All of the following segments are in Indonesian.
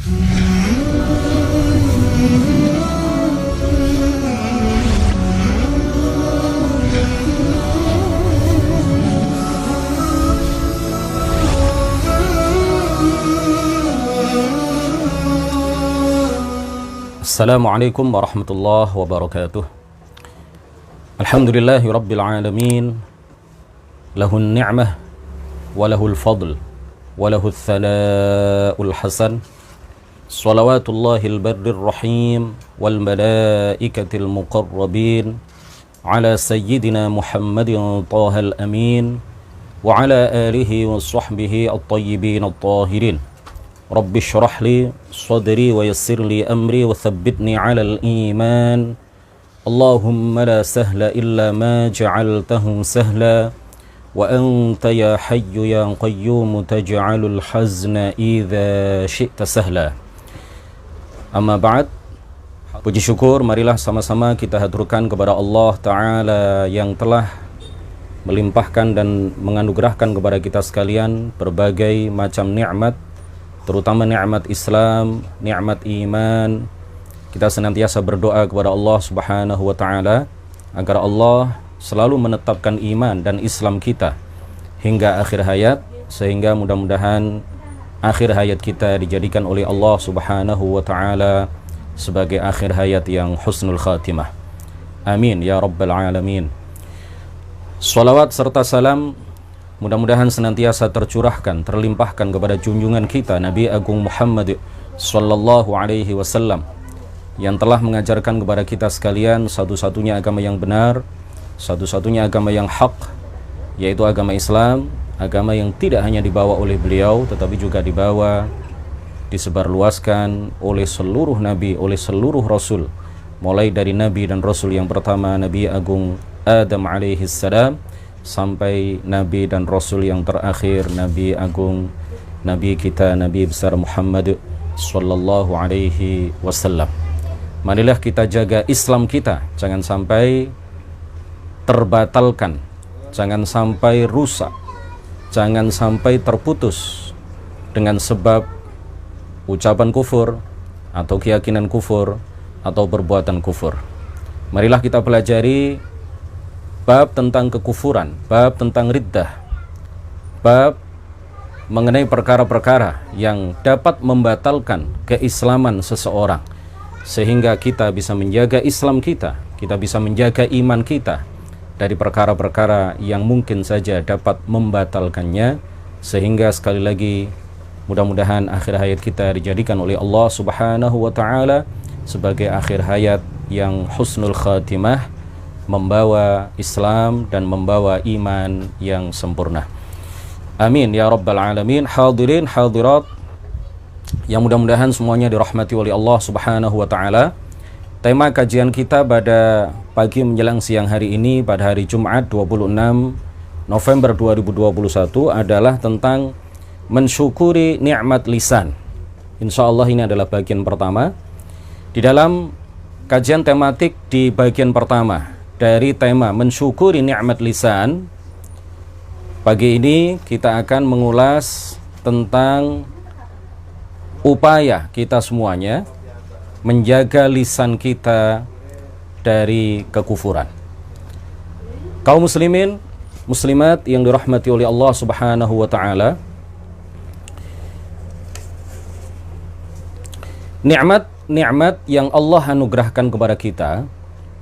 Assalamualaikum warahmatullahi wabarakatuh. Alhamdulillahi rabbil alamin. Lahun ni'mah wa lahul fadl wa lahul thana'ul hasan. Salawatullahil barrir rahim wal malaikatil muqarrabin ala sayyidina Muhammadin tahal amin wa ala alihi wa sahbihi at-tayyibin at-tahirin. Rabbi syrah li sadri wa yassir li amri wa thabbitni 'alal iman. Allahumma la sahla illa ma ja'altahu sahla wa anta ya hayyu ya qayyum taj'alul hazna idza syi'ta sahla. Amma ba'd. Puji syukur marilah sama-sama kita haturkan kepada Allah Ta'ala yang telah melimpahkan dan menganugerahkan kepada kita sekalian berbagai macam nikmat, terutama nikmat Islam, nikmat iman. Kita senantiasa berdoa kepada Allah Subhanahu wa taala agar Allah selalu menetapkan iman dan Islam kita hingga akhir hayat, sehingga mudah-mudahan akhir hayat kita dijadikan oleh Allah Subhanahu wa taala sebagai akhir hayat yang husnul khatimah. Amin ya rabbal alamin. Salawat serta salam mudah-mudahan senantiasa tercurahkan, terlimpahkan kepada junjungan kita Nabi Agung Muhammad sallallahu alaihi wasallam yang telah mengajarkan kepada kita sekalian satu-satunya agama yang benar, satu-satunya agama yang hak, yaitu agama Islam, agama yang tidak hanya dibawa oleh beliau tetapi juga dibawa, disebarluaskan oleh seluruh nabi, oleh seluruh rasul, mulai dari nabi dan rasul yang pertama Nabi Agung Adam alaihi salam sampai nabi dan rasul yang terakhir Nabi Agung, Nabi kita Nabi besar Muhammad sallallahu alaihi wasallam. Marilah kita jaga Islam kita, jangan sampai terbatalkan, jangan sampai rusak, jangan sampai terputus dengan sebab ucapan kufur atau keyakinan kufur atau perbuatan kufur. Marilah kita pelajari bab tentang kekufuran, bab tentang riddah, bab mengenai perkara-perkara yang dapat membatalkan keislaman seseorang, sehingga kita bisa menjaga Islam kita, kita bisa menjaga iman kita dari perkara-perkara yang mungkin saja dapat membatalkannya, sehingga sekali lagi mudah-mudahan akhir hayat kita dijadikan oleh Allah Subhanahu wa taala sebagai akhir hayat yang husnul khatimah, membawa Islam dan membawa iman yang sempurna. Amin ya rabbal alamin. Hadirin hadirat yang mudah-mudahan semuanya dirahmati oleh Allah Subhanahu wa taala. Tema kajian kita pada pagi menjelang siang hari ini pada hari Jumat 26 November 2021 adalah tentang mensyukuri nikmat lisan. Insyaallah ini adalah bagian pertama di dalam kajian tematik di bagian pertama dari tema mensyukuri nikmat lisan. Pagi ini kita akan mengulas tentang upaya kita semuanya menjaga lisan kita dari kekufuran. Kaum muslimin, muslimat yang dirahmati oleh Allah Subhanahu wa taala, nikmat yang Allah anugerahkan kepada kita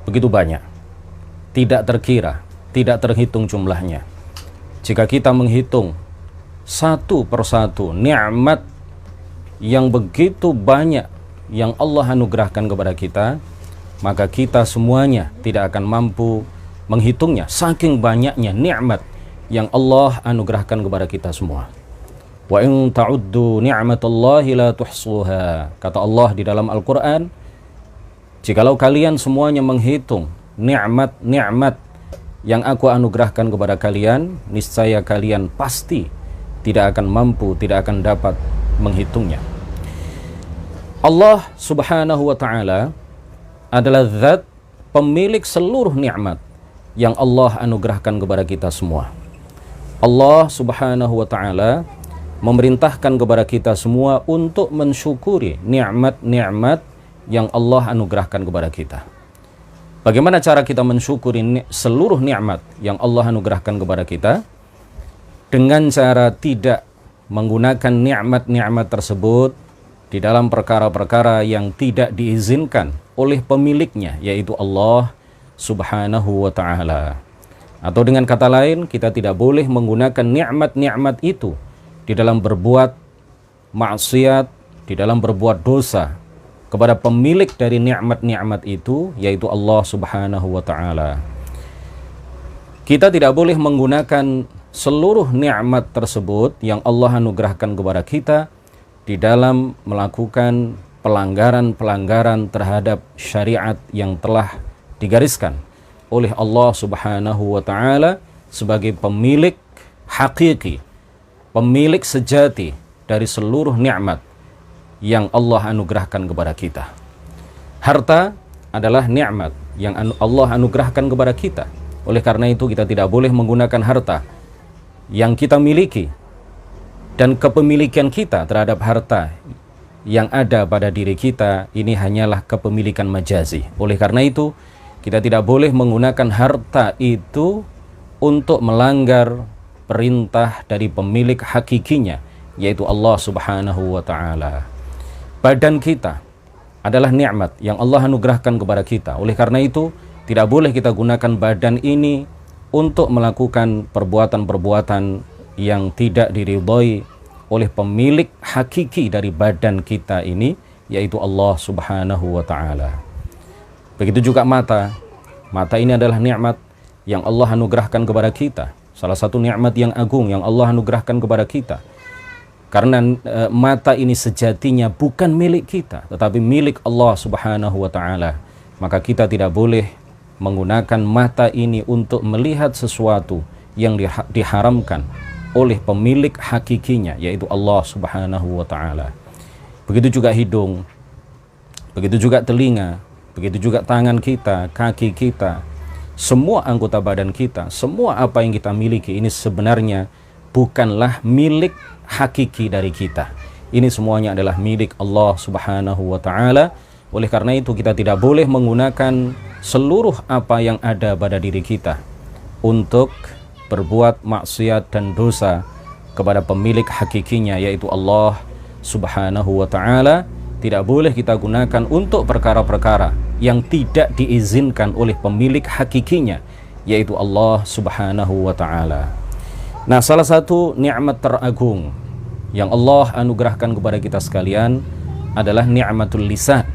begitu banyak, tidak terkira, tidak terhitung jumlahnya. Jika kita menghitung satu persatu nikmat yang begitu banyak yang Allah anugerahkan kepada kita, maka kita semuanya tidak akan mampu menghitungnya, saking banyaknya nikmat yang Allah anugerahkan kepada kita semua. Wa in ta'uddu ni'matallahi la tuhsuha. Kata Allah di dalam Al-Quran, jikalau kalian semuanya menghitung nikmat-nikmat yang aku anugerahkan kepada kalian, niscaya kalian pasti tidak akan mampu, tidak akan dapat menghitungnya. Allah Subhanahu wa taala adalah zat pemilik seluruh nikmat yang Allah anugerahkan kepada kita semua. Allah Subhanahu wa taala memerintahkan kepada kita semua untuk mensyukuri nikmat-nikmat yang Allah anugerahkan kepada kita. Bagaimana cara kita mensyukuri seluruh nikmat yang Allah anugerahkan kepada kita? Dengan cara tidak menggunakan nikmat-nikmat tersebut di dalam perkara-perkara yang tidak diizinkan oleh pemiliknya, yaitu Allah Subhanahu wa ta'ala. Atau dengan kata lain, kita tidak boleh menggunakan nikmat-nikmat itu di dalam berbuat maksiat, di dalam berbuat dosa kepada pemilik dari nikmat-nikmat itu, yaitu Allah Subhanahu wa ta'ala. Kita tidak boleh menggunakan seluruh nikmat tersebut yang Allah anugerahkan kepada kita di dalam melakukan pelanggaran-pelanggaran terhadap syariat yang telah digariskan oleh Allah Subhanahu wa ta'ala sebagai pemilik hakiki, pemilik sejati dari seluruh nikmat yang Allah anugerahkan kepada kita. Harta adalah nikmat yang Allah anugerahkan kepada kita. Oleh karena itu kita tidak boleh menggunakan harta yang kita miliki dan kepemilikan kita terhadap harta yang ada pada diri kita ini hanyalah kepemilikan majazi. Oleh karena itu kita tidak boleh menggunakan harta itu untuk melanggar perintah dari pemilik hakikinya, yaitu Allah Subhanahu wa ta'ala. Badan kita adalah nikmat yang Allah anugerahkan kepada kita. Oleh karena itu tidak boleh kita gunakan badan ini untuk melakukan perbuatan-perbuatan yang tidak diridhoi oleh pemilik hakiki dari badan kita ini, yaitu Allah Subhanahu wa ta'ala. Begitu juga mata. Mata ini adalah nikmat yang Allah anugerahkan kepada kita. Salah satu nikmat yang agung yang Allah anugerahkan kepada kita. Karena mata ini sejatinya bukan milik kita, tetapi milik Allah Subhanahu wa ta'ala. Maka kita tidak boleh menggunakan mata ini untuk melihat sesuatu yang diharamkan oleh pemilik hakikinya, yaitu Allah Subhanahu wa ta'ala. Begitu juga hidung, begitu juga telinga, begitu juga tangan kita, kaki kita, semua anggota badan kita, semua apa yang kita miliki ini sebenarnya bukanlah milik hakiki dari kita. Ini semuanya adalah milik Allah Subhanahu wa ta'ala. Oleh karena itu kita tidak boleh menggunakan seluruh apa yang ada pada diri kita untuk berbuat maksiat dan dosa kepada pemilik hakikinya, yaitu Allah Subhanahu wa ta'ala. Tidak boleh kita gunakan untuk perkara-perkara yang tidak diizinkan oleh pemilik hakikinya, yaitu Allah Subhanahu wa ta'ala. Nah, salah satu nikmat teragung yang Allah anugerahkan kepada kita sekalian adalah nikmatul lisan,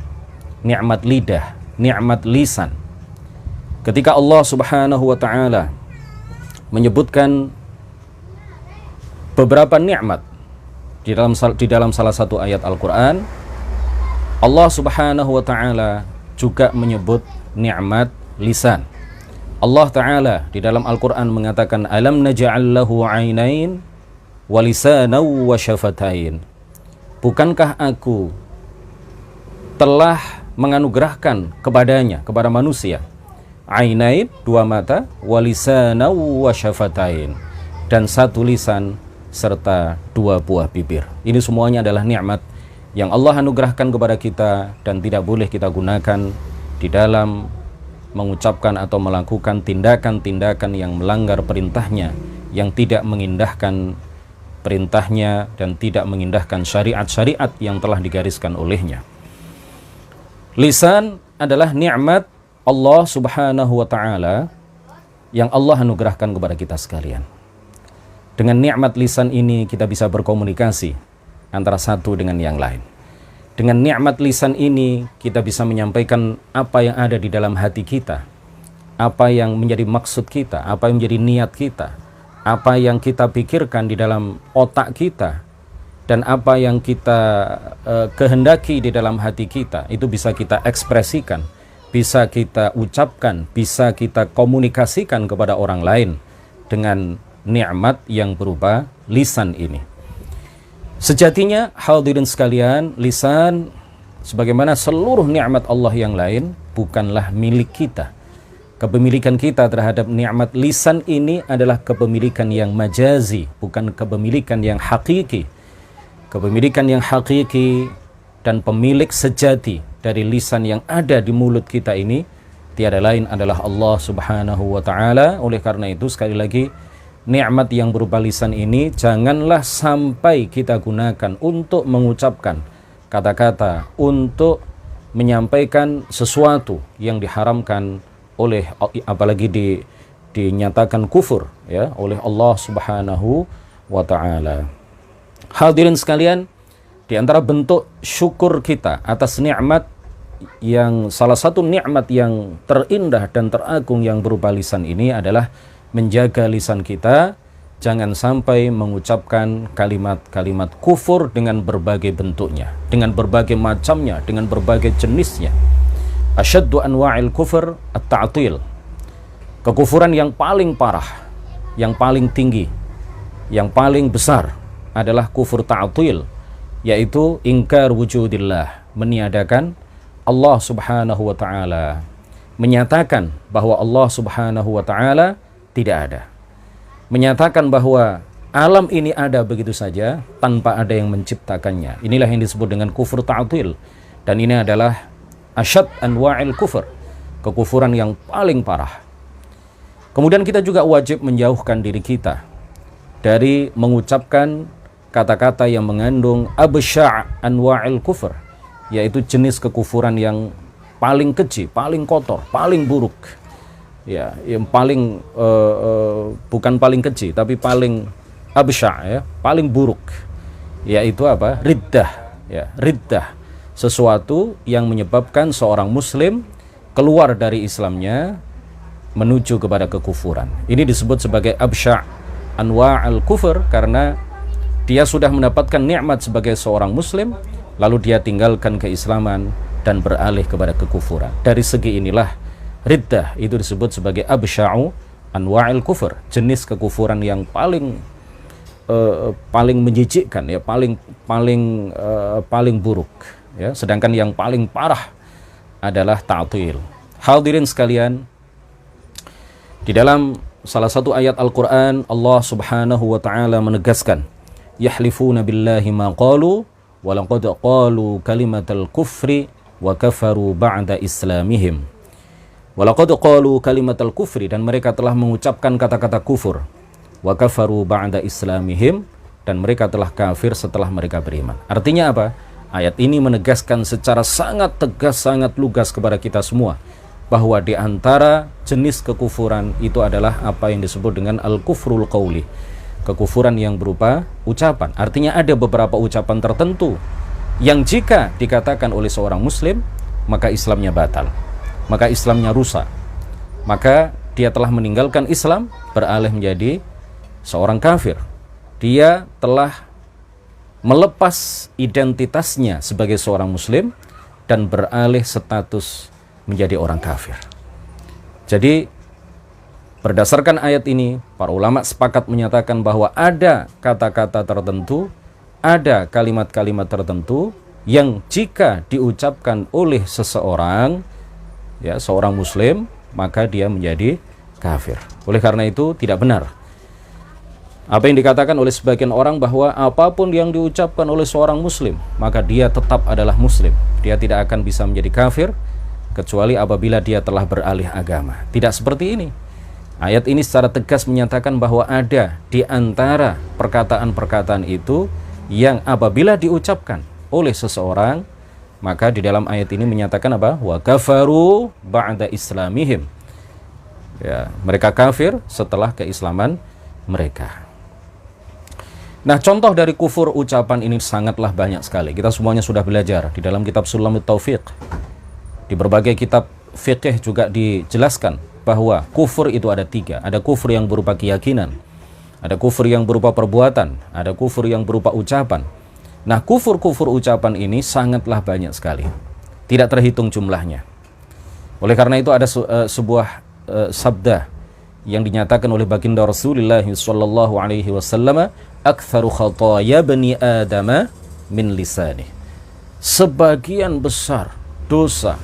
nikmat lidah, nikmat lisan. Ketika Allah Subhanahu wa ta'ala menyebutkan beberapa nikmat di dalam salah satu ayat Al-Quran, Allah Subhanahu wa ta'ala juga menyebut nikmat lisan. Allah Ta'ala di dalam Al-Quran mengatakan, alam naj'al lahu 'ainain wa lisanan wa syafatain. Bukankah aku telah menganugerahkan kepadanya, kepada manusia, 'ainain, dua mata, wa lisanan wa syafatain, dan satu lisan serta dua buah bibir. Ini semuanya adalah nikmat yang Allah anugerahkan kepada kita dan tidak boleh kita gunakan di dalam mengucapkan atau melakukan tindakan-tindakan yang melanggar perintahnya, yang tidak mengindahkan perintahnya dan tidak mengindahkan syariat-syariat yang telah digariskan olehnya. Lisan adalah nikmat Allah Subhanahu wa ta'ala yang Allah anugerahkan kepada kita sekalian. Dengan nikmat lisan ini kita bisa berkomunikasi antara satu dengan yang lain. Dengan nikmat lisan ini kita bisa menyampaikan apa yang ada di dalam hati kita, apa yang menjadi maksud kita, apa yang menjadi niat kita, apa yang kita pikirkan di dalam otak kita, dan apa yang kita kehendaki di dalam hati kita. Itu bisa kita ekspresikan, bisa kita ucapkan, bisa kita komunikasikan kepada orang lain dengan nikmat yang berupa lisan ini. Sejatinya hadirin sekalian, lisan sebagaimana seluruh nikmat Allah yang lain bukanlah milik kita. Kepemilikan kita terhadap nikmat lisan ini adalah kepemilikan yang majazi, bukan kepemilikan yang hakiki, Kepemilikan yang hakiki dan pemilik sejati dari lisan yang ada di mulut kita ini tiada lain adalah Allah Subhanahu wa ta'ala. Oleh karena itu sekali lagi, nikmat yang berupa lisan ini janganlah sampai kita gunakan untuk mengucapkan kata-kata, untuk menyampaikan sesuatu yang diharamkan oleh, apalagi dinyatakan kufur ya oleh Allah Subhanahu wa ta'ala. Hadirin sekalian, di antara bentuk syukur kita atas nikmat, yang salah satu nikmat yang terindah dan teragung yang berupa lisan ini adalah menjaga lisan kita jangan sampai mengucapkan kalimat-kalimat kufur dengan berbagai bentuknya, dengan berbagai macamnya, dengan berbagai jenisnya. Asyaddu anwa'il kufur at-ta'til. Kekufuran yang paling parah, yang paling tinggi, yang paling besar adalah kufur ta'til, yaitu ingkar wujudillah, meniadakan Allah Subhanahu wa ta'ala, menyatakan bahwa Allah Subhanahu wa ta'ala tidak ada, menyatakan bahwa alam ini ada begitu saja tanpa ada yang menciptakannya. Inilah yang disebut dengan kufur ta'til, dan ini adalah asyad anwa'il kufur, kekufuran yang paling parah. Kemudian kita juga wajib menjauhkan diri kita dari mengucapkan kata-kata yang mengandung absya' anwa'il kufur, yaitu jenis kekufuran yang paling keji, paling kotor, paling buruk. Ya, yang paling bukan paling keji, tapi paling absya', ya, paling buruk, yaitu apa? Riddah, ya, riddah, sesuatu yang menyebabkan seorang muslim keluar dari Islamnya menuju kepada kekufuran. Ini disebut sebagai absya' anwa'al kufur karena dia sudah mendapatkan nikmat sebagai seorang muslim, lalu dia tinggalkan keislaman dan beralih kepada kekufuran. Dari segi inilah riddah itu disebut sebagai absya'u anwa'il kufur, jenis kekufuran yang paling menjijikkan, ya, paling buruk, ya. Sedangkan yang paling parah adalah ta'til. Hadirin sekalian, di dalam salah satu ayat Al-Quran, Allah Subhanahu wa ta'ala menegaskan, yahlifuna billahi ma qalu wa laqad qalu kalimatal kufri wa kafaru ba'da islamihim. Wa laqad qalu kalimatal kufri, dan mereka telah mengucapkan kata-kata kufur, wa kafaru ba'da islamihim, dan mereka telah kafir setelah mereka beriman. Artinya apa? Ayat ini menegaskan secara sangat tegas, sangat lugas kepada kita semua bahwa di antara jenis kekufuran itu adalah apa yang disebut dengan al-kufrul qawli, kekufuran yang berupa ucapan. Artinya ada beberapa ucapan tertentu yang jika dikatakan oleh seorang muslim, maka Islamnya batal, maka Islamnya rusak, maka dia telah meninggalkan Islam, beralih menjadi seorang kafir. Dia telah melepas identitasnya sebagai seorang muslim dan beralih status menjadi orang kafir. Jadi berdasarkan ayat ini, para ulama sepakat menyatakan bahwa ada kata-kata tertentu, ada kalimat-kalimat tertentu yang jika diucapkan oleh seseorang, ya, seorang muslim, maka dia menjadi kafir. Oleh karena itu tidak benar apa yang dikatakan oleh sebagian orang bahwa apapun yang diucapkan oleh seorang muslim, maka dia tetap adalah muslim. Dia tidak akan bisa menjadi kafir kecuali apabila dia telah beralih agama. Tidak seperti ini. Ayat ini secara tegas menyatakan bahwa ada di antara perkataan-perkataan itu yang apabila diucapkan oleh seseorang, maka di dalam ayat ini menyatakan apa? Wa kafaru ba'da islamihim. Ya, mereka kafir setelah keislaman mereka. Nah, contoh dari kufur ucapan ini sangatlah banyak sekali. Kita semuanya sudah belajar di dalam kitab Sulamut Taufiq. Di berbagai kitab fikih juga dijelaskan bahwa kufur itu ada 3. Ada kufur yang berupa keyakinan, ada kufur yang berupa perbuatan, ada kufur yang berupa ucapan. Nah, kufur-kufur ucapan ini sangatlah banyak sekali, tidak terhitung jumlahnya. Oleh karena itu ada sebuah sabda yang dinyatakan oleh baginda Rasulullah sallallahu alaihi wasallam, aktsaru khataaya bani adama min lisanih. Sebagian besar dosa,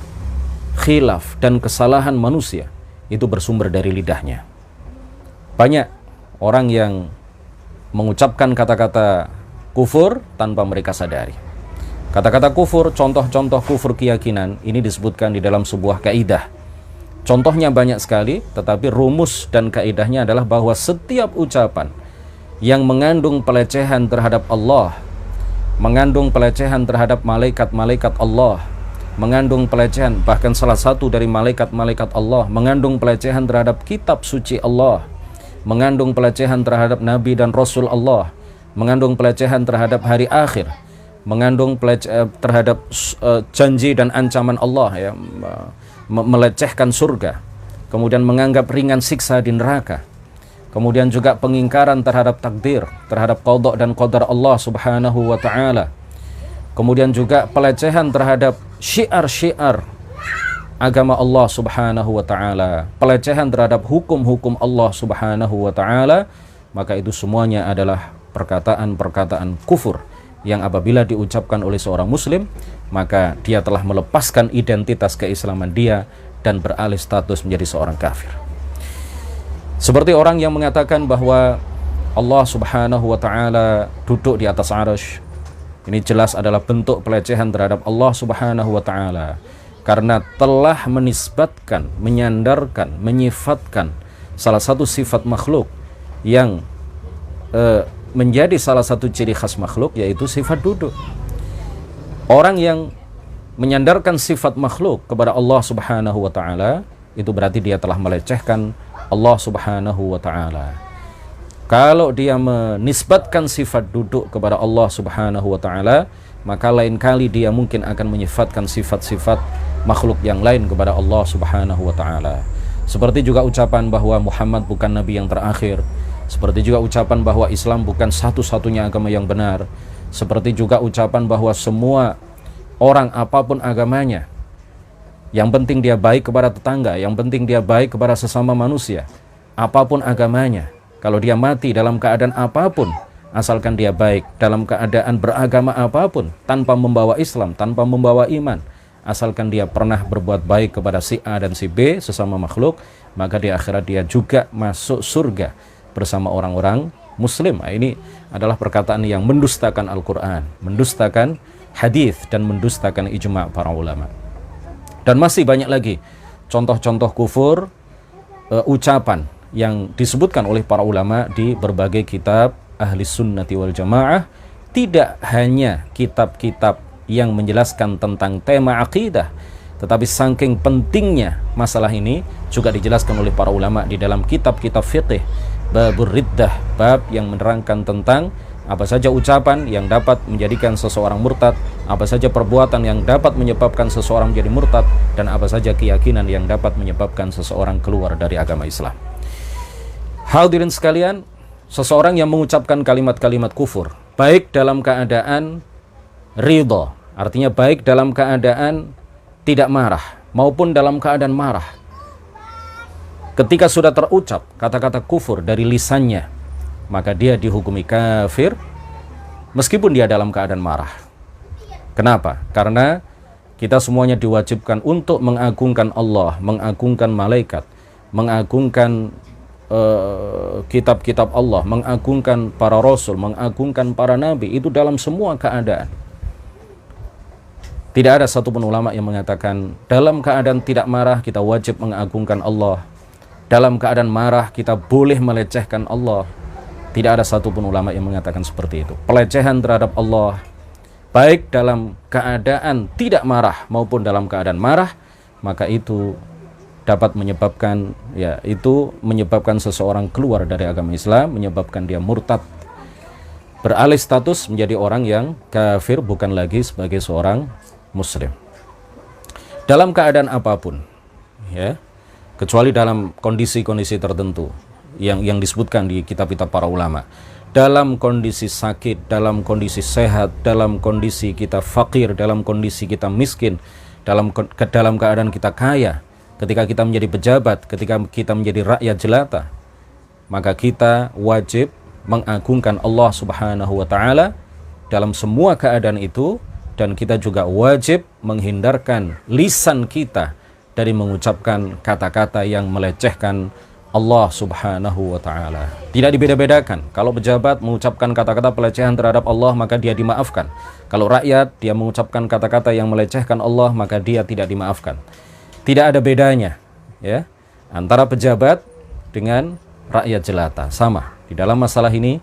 khilaf dan kesalahan manusia itu bersumber dari lidahnya. Banyak orang yang mengucapkan kata-kata kufur tanpa mereka sadari. Kata-kata kufur, contoh-contoh kufur keyakinan ini disebutkan di dalam sebuah kaidah. Contohnya banyak sekali, tetapi rumus dan kaidahnya adalah bahwa setiap ucapan yang mengandung pelecehan terhadap Allah, mengandung pelecehan terhadap malaikat-malaikat Allah, mengandung pelecehan bahkan salah satu dari malaikat-malaikat Allah, mengandung pelecehan terhadap kitab suci Allah, mengandung pelecehan terhadap nabi dan rasul Allah, mengandung pelecehan terhadap hari akhir, mengandung terhadap janji dan ancaman Allah, ya, melecehkan surga, kemudian menganggap ringan siksa di neraka, kemudian juga pengingkaran terhadap takdir, terhadap qada dan qadar Allah subhanahu wa ta'ala, kemudian juga pelecehan terhadap syiar-syiar agama Allah subhanahu wa ta'ala, pelecehan terhadap hukum-hukum Allah subhanahu wa ta'ala. Maka itu semuanya adalah perkataan-perkataan kufur yang apabila diucapkan oleh seorang muslim, maka dia telah melepaskan identitas keislaman dia dan beralih status menjadi seorang kafir. Seperti orang yang mengatakan bahwa Allah subhanahu wa ta'ala duduk di atas arsy. Ini jelas adalah bentuk pelecehan terhadap Allah subhanahu wa ta'ala, karena telah menisbatkan, menyandarkan, menyifatkan salah satu sifat makhluk yang menjadi salah satu ciri khas makhluk, yaitu sifat duduk. Orang yang menyandarkan sifat makhluk kepada Allah subhanahu wa ta'ala, itu berarti dia telah melecehkan Allah subhanahu wa ta'ala. Kalau dia menisbatkan sifat duduk kepada Allah subhanahu wa ta'ala, maka lain kali dia mungkin akan menyifatkan sifat-sifat makhluk yang lain kepada Allah subhanahu wa ta'ala. Seperti juga ucapan bahwa Muhammad bukan nabi yang terakhir, seperti juga ucapan bahwa Islam bukan satu-satunya agama yang benar, seperti juga ucapan bahwa semua orang apapun agamanya, yang penting dia baik kepada tetangga, yang penting dia baik kepada sesama manusia, apapun agamanya, kalau dia mati dalam keadaan apapun, asalkan dia baik dalam keadaan beragama apapun, tanpa membawa Islam, tanpa membawa iman, asalkan dia pernah berbuat baik kepada si A dan si B, sesama makhluk, maka di akhirat dia juga masuk surga bersama orang-orang muslim. Nah, ini adalah perkataan yang mendustakan Al-Quran, mendustakan hadis, dan mendustakan ijma' para ulama. Dan masih banyak lagi contoh-contoh kufur, ucapan yang disebutkan oleh para ulama di berbagai kitab ahli sunnati wal jamaah. Tidak hanya kitab-kitab yang menjelaskan tentang tema akidah, tetapi saking pentingnya masalah ini juga dijelaskan oleh para ulama di dalam kitab-kitab fiqih, babur riddah, bab yang menerangkan tentang apa saja ucapan yang dapat menjadikan seseorang murtad, apa saja perbuatan yang dapat menyebabkan seseorang menjadi murtad, dan apa saja keyakinan yang dapat menyebabkan seseorang keluar dari agama Islam. Hadirin sekalian, seseorang yang mengucapkan kalimat-kalimat kufur, baik dalam keadaan ridha, artinya baik dalam keadaan tidak marah, maupun dalam keadaan marah, ketika sudah terucap kata-kata kufur dari lisannya, maka dia dihukumi kafir meskipun dia dalam keadaan marah. Kenapa? Karena kita semuanya diwajibkan untuk mengagungkan Allah, mengagungkan malaikat, mengagungkan kitab-kitab Allah, mengagungkan para rasul, mengagungkan para nabi, itu dalam semua keadaan. Tidak ada satupun ulama yang mengatakan dalam keadaan tidak marah kita wajib mengagungkan Allah, dalam keadaan marah kita boleh melecehkan Allah. Tidak ada satupun ulama yang mengatakan seperti itu. Pelecehan terhadap Allah, baik dalam keadaan tidak marah maupun dalam keadaan marah, maka itu dapat menyebabkan, ya, itu menyebabkan seseorang keluar dari agama Islam, menyebabkan dia murtad, beralih status menjadi orang yang kafir, bukan lagi sebagai seorang muslim. Dalam keadaan apapun, ya, kecuali dalam kondisi-kondisi tertentu yang disebutkan di kitab-kitab para ulama. Dalam kondisi sakit, dalam kondisi sehat, dalam kondisi kita fakir, dalam kondisi kita miskin, dalam keadaan kita kaya, ketika kita menjadi pejabat, ketika kita menjadi rakyat jelata, maka kita wajib mengagungkan Allah subhanahu wa ta'ala dalam semua keadaan itu. Dan kita juga wajib menghindarkan lisan kita dari mengucapkan kata-kata yang melecehkan Allah Subhanahu wa Ta'ala. Tidak dibeda-bedakan. Kalau pejabat mengucapkan kata-kata pelecehan terhadap Allah, maka dia dimaafkan. Kalau rakyat dia mengucapkan kata-kata yang melecehkan Allah, maka dia tidak dimaafkan. Tidak ada bedanya, ya, antara pejabat dengan rakyat jelata. Sama. Di dalam masalah ini,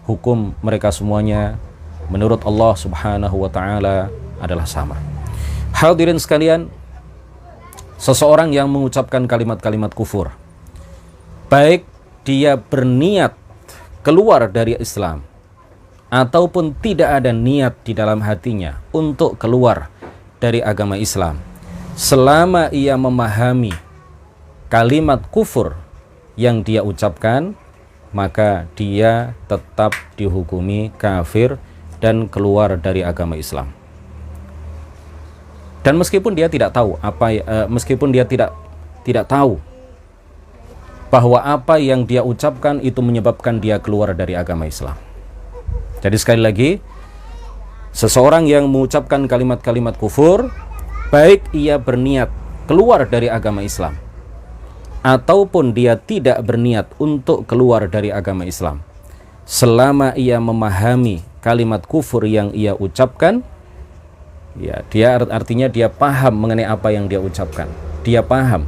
hukum mereka semuanya menurut Allah Subhanahu wa Ta'ala adalah sama. Hadirin sekalian, seseorang yang mengucapkan kalimat-kalimat kufur, baik dia berniat keluar dari Islam ataupun tidak ada niat di dalam hatinya untuk keluar dari agama Islam, selama ia memahami kalimat kufur yang dia ucapkan, maka dia tetap dihukumi kafir dan keluar dari agama Islam. Dan meskipun dia tidak tahu meskipun dia tidak tahu bahwa apa yang dia ucapkan itu menyebabkan dia keluar dari agama Islam. Jadi sekali lagi, seseorang yang mengucapkan kalimat-kalimat kufur, baik ia berniat keluar dari agama Islam ataupun dia tidak berniat untuk keluar dari agama Islam, selama ia memahami kalimat kufur yang ia ucapkan, ya, artinya dia paham mengenai apa yang dia ucapkan. Dia paham.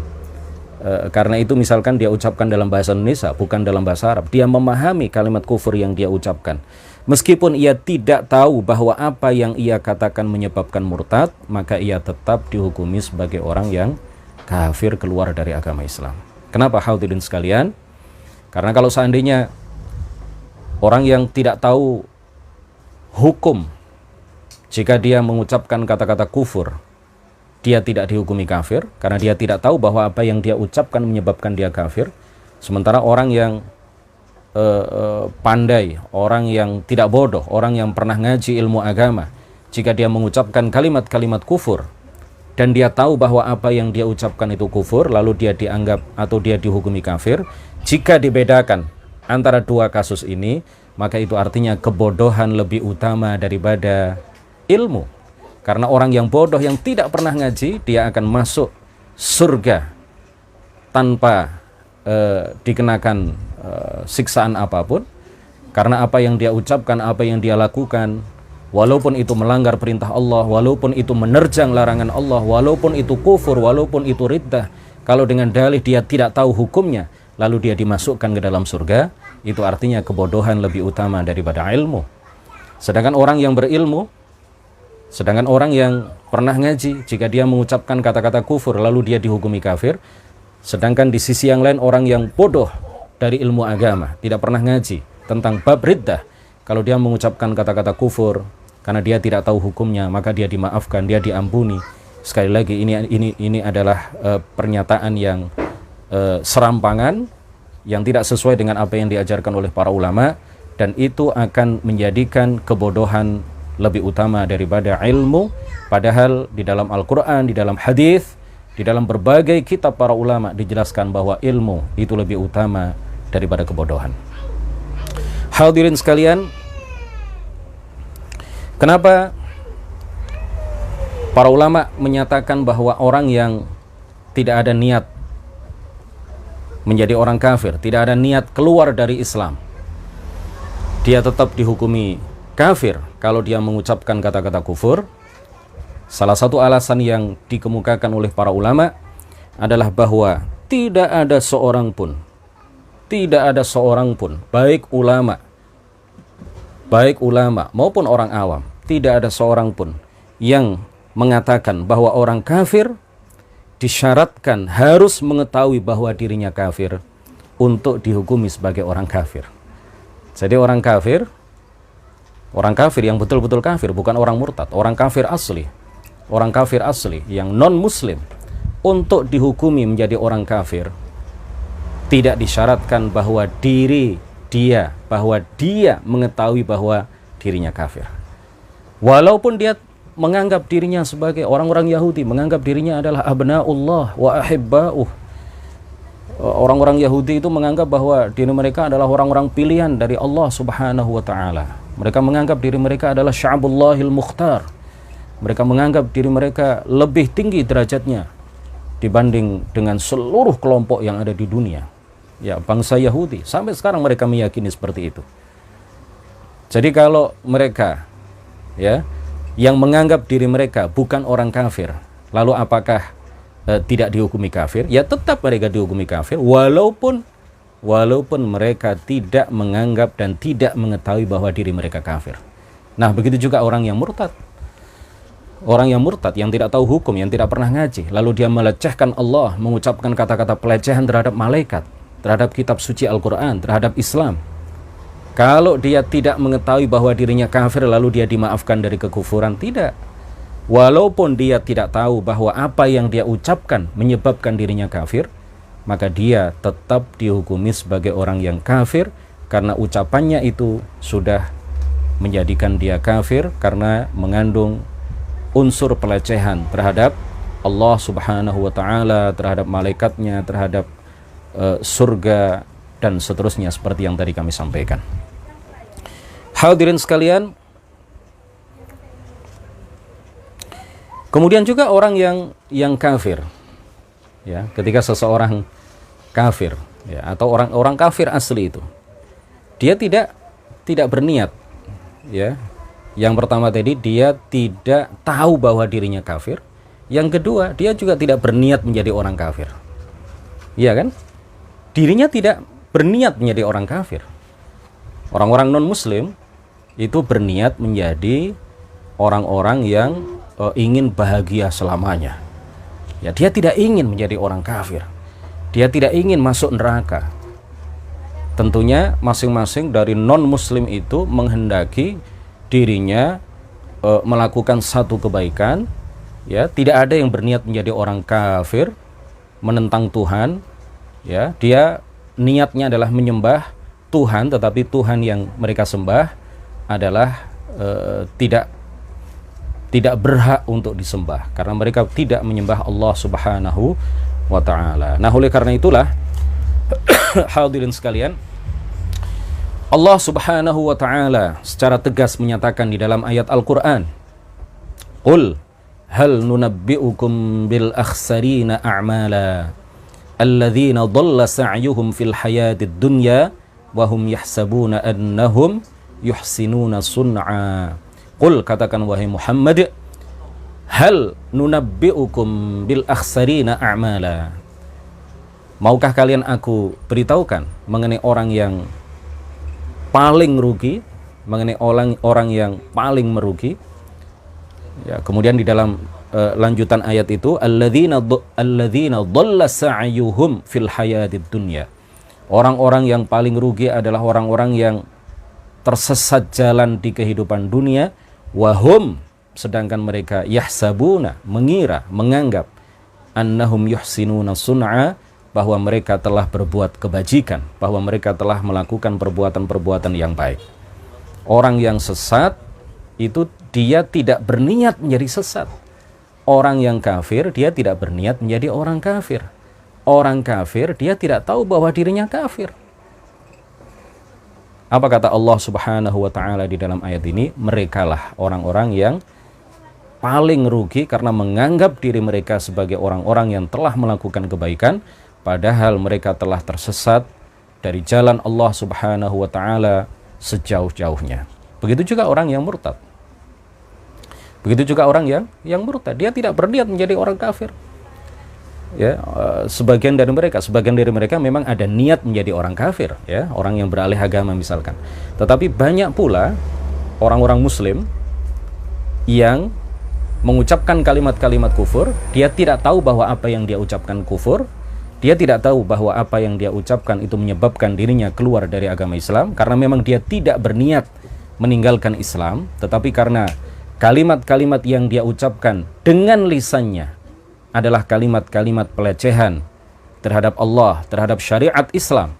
Karena itu misalkan dia ucapkan dalam bahasa Indonesia, bukan dalam bahasa Arab. Dia memahami kalimat kufur yang dia ucapkan. Meskipun ia tidak tahu bahwa apa yang ia katakan menyebabkan murtad, maka ia tetap dihukumi sebagai orang yang kafir, keluar dari agama Islam. Kenapa hadirin sekalian? Karena kalau seandainya orang yang tidak tahu hukum, jika dia mengucapkan kata-kata kufur, dia tidak dihukumi kafir karena dia tidak tahu bahwa apa yang dia ucapkan menyebabkan dia kafir. Sementara orang yang pandai, orang yang tidak bodoh, orang yang pernah ngaji ilmu agama, jika dia mengucapkan kalimat-kalimat kufur dan dia tahu bahwa apa yang dia ucapkan itu kufur, lalu dia dianggap atau dia dihukumi kafir, jika dibedakan antara dua kasus ini, maka itu artinya kebodohan lebih utama daripada ilmu. Karena orang yang bodoh yang tidak pernah ngaji, dia akan masuk surga tanpa dikenakan siksaan apapun, karena apa yang dia ucapkan, apa yang dia lakukan, walaupun itu melanggar perintah Allah, walaupun itu menerjang larangan Allah, walaupun itu kufur, walaupun itu riddah, kalau dengan dalih dia tidak tahu hukumnya, lalu dia dimasukkan ke dalam surga, itu artinya kebodohan lebih utama daripada ilmu. Sedangkan orang yang berilmu, sedangkan orang yang pernah ngaji, jika dia mengucapkan kata-kata kufur lalu dia dihukumi kafir. Sedangkan di sisi yang lain, orang yang bodoh dari ilmu agama, tidak pernah ngaji tentang bab riddah, kalau dia mengucapkan kata-kata kufur karena dia tidak tahu hukumnya, maka dia dimaafkan, dia diampuni. Sekali lagi, ini adalah pernyataan yang serampangan, yang tidak sesuai dengan apa yang diajarkan oleh para ulama, dan itu akan menjadikan kebodohan lebih utama daripada ilmu. Padahal di dalam Al-Quran, di dalam hadis, di dalam berbagai kitab para ulama dijelaskan bahwa ilmu itu lebih utama daripada kebodohan. Hadirin sekalian, kenapa para ulama menyatakan bahwa orang yang tidak ada niat menjadi orang kafir, tidak ada niat keluar dari Islam, dia tetap dihukumi kafir kalau dia mengucapkan kata-kata kufur? Salah satu alasan yang dikemukakan oleh para ulama adalah bahwa tidak ada seorang pun, baik ulama maupun orang awam, tidak ada seorang pun yang mengatakan bahwa orang kafir disyaratkan harus mengetahui bahwa dirinya kafir untuk dihukumi sebagai orang kafir. Jadi orang kafir yang betul-betul kafir, bukan orang murtad, orang kafir asli yang non muslim, untuk dihukumi menjadi orang kafir tidak disyaratkan bahwa dia mengetahui bahwa dirinya kafir. Walaupun dia menganggap dirinya sebagai orang-orang Yahudi, menganggap dirinya adalah abnaullah wa ahibba'uh. Orang-orang Yahudi itu menganggap bahwa diri mereka adalah orang-orang pilihan dari Allah Subhanahu wa Ta'ala. Mereka menganggap diri mereka adalah sya'bullahil mukhtar. Mereka menganggap diri mereka lebih tinggi derajatnya dibanding dengan seluruh kelompok yang ada di dunia. ya bangsa Yahudi. Sampai sekarang mereka meyakini seperti itu. Jadi kalau mereka ya yang menganggap diri mereka bukan orang kafir, lalu apakah tidak dihukumi kafir? Ya tetap mereka dihukumi kafir walaupun mereka tidak menganggap dan tidak mengetahui bahwa diri mereka kafir. Nah, begitu juga orang yang murtad. Orang yang murtad, yang tidak tahu hukum, yang tidak pernah ngaji, lalu dia melecehkan Allah, mengucapkan kata-kata pelecehan terhadap malaikat, terhadap kitab suci Al-Quran, terhadap Islam. Kalau dia tidak mengetahui bahwa dirinya kafir, lalu dia dimaafkan dari kekufuran, tidak. Walaupun dia tidak tahu bahwa apa yang dia ucapkan menyebabkan dirinya kafir, maka dia tetap dihukumi sebagai orang yang kafir, karena ucapannya itu sudah menjadikan dia kafir karena mengandung unsur pelecehan terhadap Allah subhanahu wa ta'ala, terhadap malaikatnya, terhadap surga, dan seterusnya seperti yang tadi kami sampaikan. Hadirin sekalian, kemudian juga orang yang kafir, ya, ketika seseorang kafir, ya, atau orang kafir asli itu, dia tidak berniat, ya. Yang pertama tadi, dia tidak tahu bahwa dirinya kafir. Yang kedua, dia juga tidak berniat menjadi orang kafir. Iya kan? Dirinya tidak berniat menjadi orang kafir. Orang-orang non-muslim itu berniat menjadi orang-orang yang ingin bahagia selamanya. Ya, dia tidak ingin menjadi orang kafir. Dia tidak ingin masuk neraka. Tentunya masing-masing dari non-muslim itu menghendaki dirinya melakukan satu kebaikan, ya. Tidak ada yang berniat menjadi orang kafir, menentang Tuhan, ya. Dia niatnya adalah menyembah Tuhan, tetapi Tuhan yang mereka sembah adalah tidak berhak untuk disembah, karena mereka tidak menyembah Allah subhanahu wa ta'ala. Nah, oleh karena itulah hadirin sekalian, Allah subhanahu wa ta'ala secara tegas menyatakan di dalam ayat Al-Quran, Qul hal nunabbi'ukum bil akhsarina a'mala alladhina dhalla sa'yuhum fil hayatid dunya wahum yahsabuna annahum yuhsinuna sun'a. Qul, katakan wahai Muhammad, hal nunabbi'ukum bil akhsarina a'mala. Maukah kalian aku beritahukan mengenai orang yang paling rugi, mengenai orang yang paling merugi. Ya, kemudian di dalam lanjutan ayat itu, alladzina dhalla sa'yuhum fil hayatid dunya. Orang-orang yang paling rugi adalah orang-orang yang tersesat jalan di kehidupan dunia, wahum, sedangkan mereka yahsabuna, mengira, menganggap, annahum yuhsinuna sun'a, bahwa mereka telah berbuat kebajikan, bahwa mereka telah melakukan perbuatan-perbuatan yang baik. Orang yang sesat itu dia tidak berniat menjadi sesat. Orang yang kafir dia tidak berniat menjadi orang kafir. Orang kafir dia tidak tahu bahwa dirinya kafir. Apa kata Allah subhanahu wa ta'ala di dalam ayat ini? Merekalah orang-orang yang paling rugi karena menganggap diri mereka sebagai orang-orang yang telah melakukan kebaikan, padahal mereka telah tersesat dari jalan Allah subhanahu wa ta'ala sejauh-jauhnya. Begitu juga orang yang murtad. Begitu juga orang yang murtad. Dia tidak berniat menjadi orang kafir. Ya, sebagian dari mereka memang ada niat menjadi orang kafir, ya, orang yang beralih agama misalkan. Tetapi banyak pula orang-orang muslim yang mengucapkan kalimat-kalimat kufur. Dia tidak tahu bahwa apa yang dia ucapkan kufur. Dia tidak tahu bahwa apa yang dia ucapkan itu menyebabkan dirinya keluar dari agama Islam, karena memang dia tidak berniat meninggalkan Islam, tetapi karena kalimat-kalimat yang dia ucapkan dengan lisannya adalah kalimat-kalimat pelecehan terhadap Allah, terhadap syariat Islam,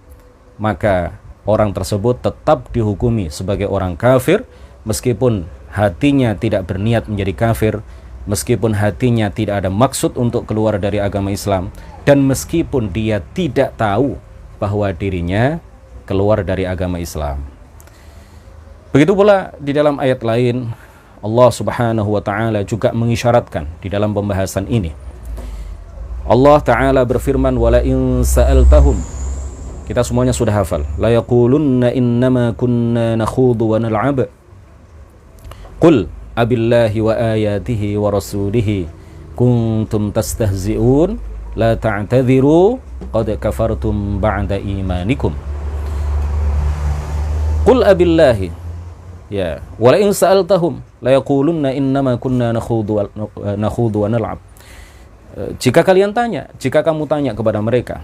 maka orang tersebut tetap dihukumi sebagai orang kafir, meskipun hatinya tidak berniat menjadi kafir, meskipun hatinya tidak ada maksud untuk keluar dari agama Islam, dan meskipun dia tidak tahu bahwa dirinya keluar dari agama Islam. Begitu pula di dalam ayat lain, Allah subhanahu wa ta'ala juga mengisyaratkan di dalam pembahasan ini. Allah ta'ala berfirman, wala in sa'altahum, Kita semuanya sudah hafal. La yaqulunna innama kunna nakhudu wa nal'ab. Qul abillahi wa ayatihi wa rasulihi kuntum tastahzi'un la ta'tadhiru qad kafartum ba'da imanikum. Qul abillahi, ya, wa la in sa'altahum la yaqulunna innama kunna nakhudu wa nal'ab. Jika kalian tanya, jika kamu tanya kepada mereka,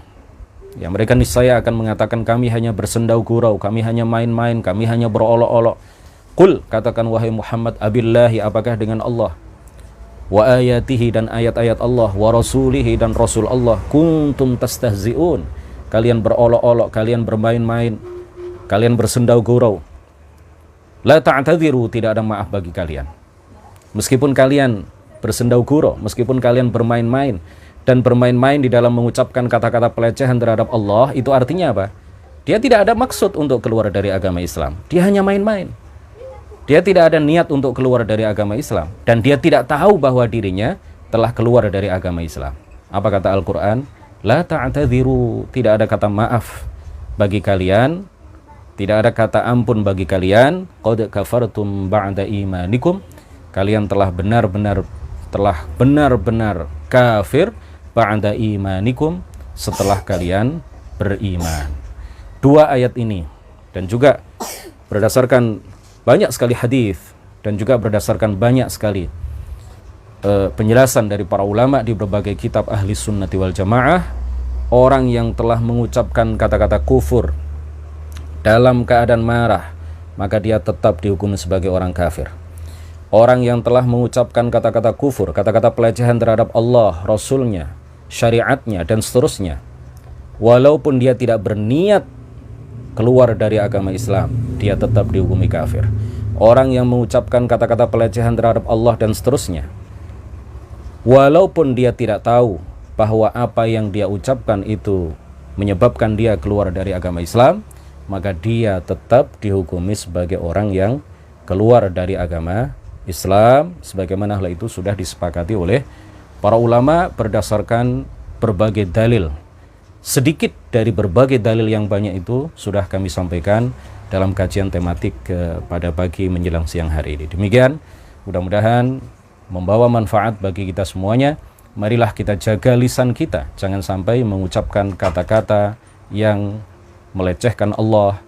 ya mereka niscaya akan mengatakan kami hanya bersendau gurau, kami hanya main-main, kami hanya berolok-olok. Qul, katakan wahai Muhammad, abillahi, apakah dengan Allah, wa ayatihi, dan ayat-ayat Allah, wa rasulihi, dan rasul Allah, kuntum tastahzi'un, kalian berolok-olok, kalian bermain-main, kalian bersendau gurau. La ta'tadhiru, tidak ada maaf bagi kalian. Meskipun kalian bersendau gurau, meskipun kalian bermain-main, dan bermain-main di dalam mengucapkan kata-kata pelecehan terhadap Allah, itu artinya apa? Dia tidak ada maksud untuk keluar dari agama Islam. Dia hanya main-main. Dia tidak ada niat untuk keluar dari agama Islam. Dan dia tidak tahu bahwa dirinya telah keluar dari agama Islam. Apa kata Al-Quran? La ta'tadhiru, tidak ada kata maaf bagi kalian, tidak ada kata ampun bagi kalian. Qad kafartum ba'da imanikum, kalian telah benar-benar kafir ba'da imanikum, setelah kalian beriman. Dua ayat ini, dan juga berdasarkan banyak sekali hadis, dan juga berdasarkan banyak sekali penjelasan dari para ulama di berbagai kitab ahli sunnati wal jamaah, orang yang telah mengucapkan kata-kata kufur dalam keadaan marah, maka dia tetap dihukumi sebagai orang kafir. Orang yang telah mengucapkan kata-kata kufur, kata-kata pelecehan terhadap Allah, Rasulnya, syariatnya, dan seterusnya, walaupun dia tidak berniat keluar dari agama Islam, dia tetap dihukumi kafir. Orang yang mengucapkan kata-kata pelecehan terhadap Allah dan seterusnya, walaupun dia tidak tahu bahwa apa yang dia ucapkan itu menyebabkan dia keluar dari agama Islam, maka dia tetap dihukumi sebagai orang yang keluar dari agama Islam, sebagaimana hal itu sudah disepakati oleh para ulama berdasarkan berbagai dalil. Sedikit dari berbagai dalil yang banyak itu sudah kami sampaikan dalam kajian tematik pada pagi menjelang siang hari ini. Demikian, mudah-mudahan membawa manfaat bagi kita semuanya. Marilah kita jaga lisan kita, jangan sampai mengucapkan kata-kata yang melecehkan Allah,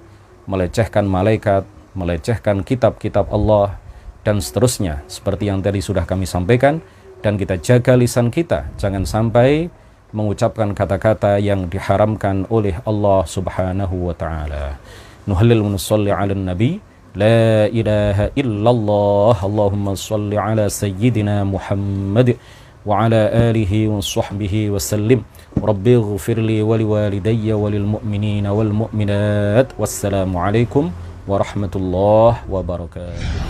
melecehkan malaikat, melecehkan kitab-kitab Allah, dan seterusnya, seperti yang tadi sudah kami sampaikan. Dan kita jaga lisan kita, jangan sampai mengucapkan kata-kata yang diharamkan oleh Allah subhanahu wa ta'ala. Nuhlil nusalli ala nabi, la ilaha illallah, Allahumma salli ala sayyidina Muhammad wa ala alihi wa sahbihi wa sallim. Rabbi ghfirli wa liwalidayya wa lil mu'minina wal mu'minat. Wassalamu alaikum warahmatullahi wabarakatuh.